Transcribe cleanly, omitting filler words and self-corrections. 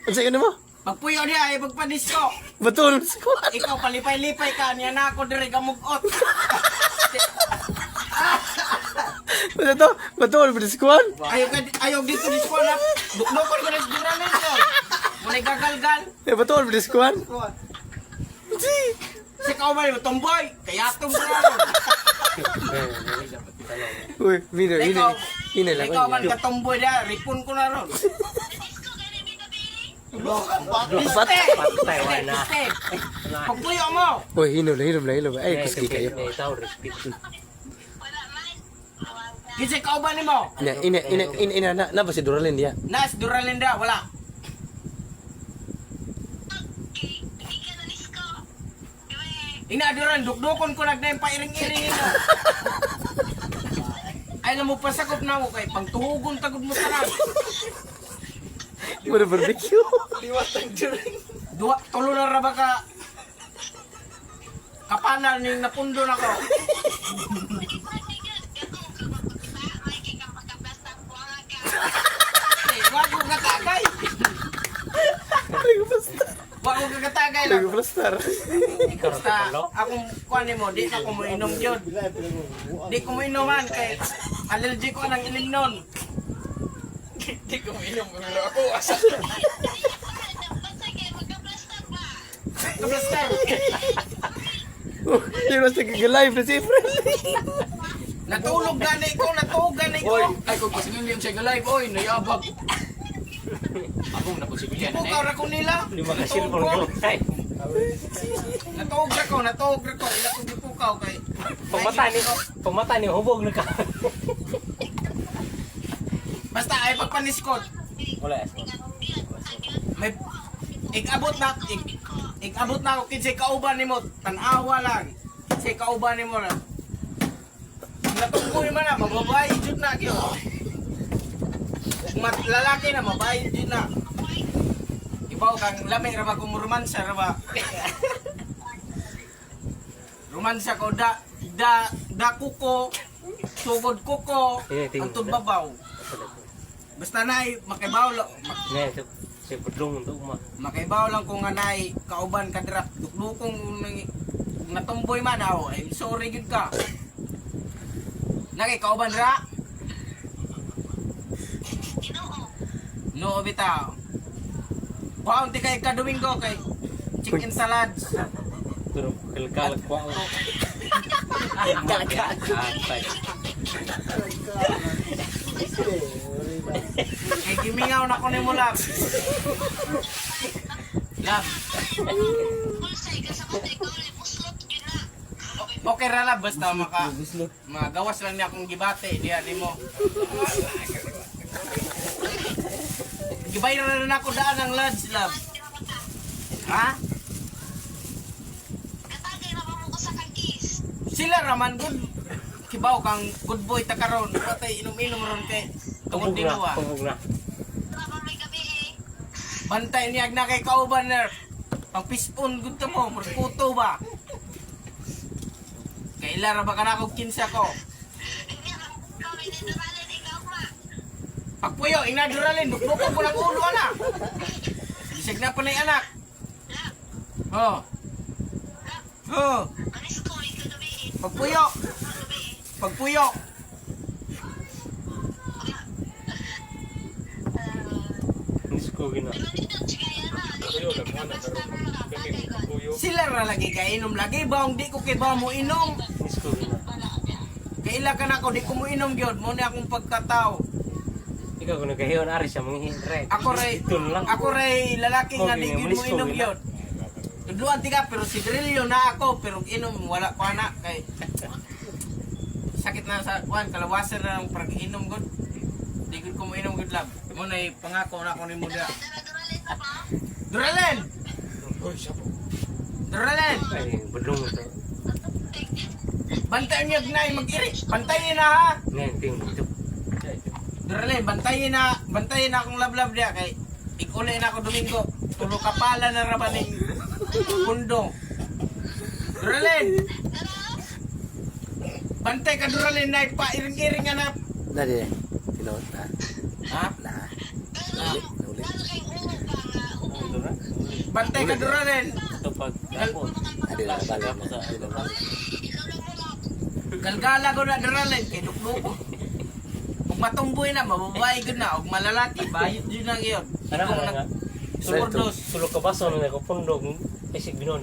Unsa yun mo? Pagpuyo niya, ay pagpadisko. Batul squad. Ikaw, palipay-lipay ka. Niya na ako dire gamugot. Ano to? Batul squad. Ayaw dito disko na. Dukdukon ko na Duralin yun. Muna'y gagalgal. Batul squad. Si. Si Kaumay, tomboy. Kaya itong mga. Uy, mino lang. Ikaw man katomboy na. Ripon ko na ron. Patay wala. Pagpuyo mo. Uy, hinom. Ay, kuski kayo. Itaw respect. Kasi kauban ni mo. Ina na ba si Duralin dia? Nas, Duralinda, wala. Ina, Duran, dukdukon ko nagdayung pairing-iring ino. Ay, alam mo, pasakop na mo kay pangtuhugon tagod mo sarap. Muna barbecue. Tulo na ra ba ka kapanal ning napundo na ko. Wag ko katagay. Wag ko katagay lang. Lagu plastar. Basta akong kuan mo, di na ko mo inom jud. Di ko mo inoman kay allergy ko nang ilimnon. Di ko mo inom pero ako asa. Kamusta? Yung nasa live na si Fred. Natulog gani ko. Oy, ay kung pasingin yung siya live, oy, nayabag. Ako na po si Kuya na Pukaw ra ko nila. Lima ka silver ko. Ay, Natulog ra ko. Ila ko gipukaw kay. pagmata ni hubog na ka. Basta ay pagpaniskot. Wala. May igabot na ako kinsay kauban nimo. Tan-awa lang. Kinsay kauban nimo lang. Natungkoy man na, mababae jud na gyud. Lalaki na, mabae jud na. Ibaw kang lami ra ba kung romansa ra ba? Romansa ko da kuko, sugod kuko, antod babaw. Basta nay makibaw lang, Ne, si pudlong untuk ma. makibaw lang kung anay kauban ka dira. Dukdukong natumboy man ako. I'm sorry gid ka. Naki kauban dira? No, bitaw. Wow, di kay ka-Domingo kay chicken salad. Turun kalkal ko. Galgal. Atay. Kay gimingaw na ko ni mo lab. Lab. Okay ra lab basta magawas lang niya akong gibate diha di mo. Gibay na ako daan ng lads lab. Ha? Sila raman good. Kibaw kang good boy ta karon. Patay inom-inom ron kay tungod din wa. Bantay niya na kay kauban ner. Pang pispon gud ta mo, puto ba? Kailan ra ba ka na kong kinsa ko? Pagpuyo, ina Duralin, dukdukon ko lang ulo na. Isig na pa na yung anak. Oh. Oh. Pagpuyo. Pagpuyo. Nisko gina. Sila ra lagi kainom lagi baong di ko kay ba mo inom. Nisko gina. Kaila ka na ko di ko mo inom gyud mo ni akong pagkatao. Ikaw kung nagkahiyon ari sa mga hinre. Ako ray lalaki nga di gyud mo inom gyud. Tudluan tiga pero sigarilyo na ako pero inom wala ko ana kay sakit na sa kuan kalawasan na ng pag-inom gud. Di gud ko mo inom gud lab. Mo nay pangako na ko nimo dia. Duralin. Oy, siya po. Duralin. Ay, budlong ito. Bantayan niyo gnay mag-iri. Bantayin na ha. Ne, ting ito. Duralin, bantayin na akong lablab dia kay ikuli na ako Domingo. Tulo kapala na raban ning pundo. Duralin. Bantay ka Duralin na pa iring-iring na. Dali. Tinawag na. Ha? Na. Ulit. bantay ka Duralin. Ito pag ako. Adi na bala Ako sa na. Galgala ko na Duralin kay dukduko. Kung matumboy na, mababae ko na. Kung malalaki, bayot yun lang yun. Ano Kung nga? Supordos. Sulok ka baso na ko pundog. Isig bino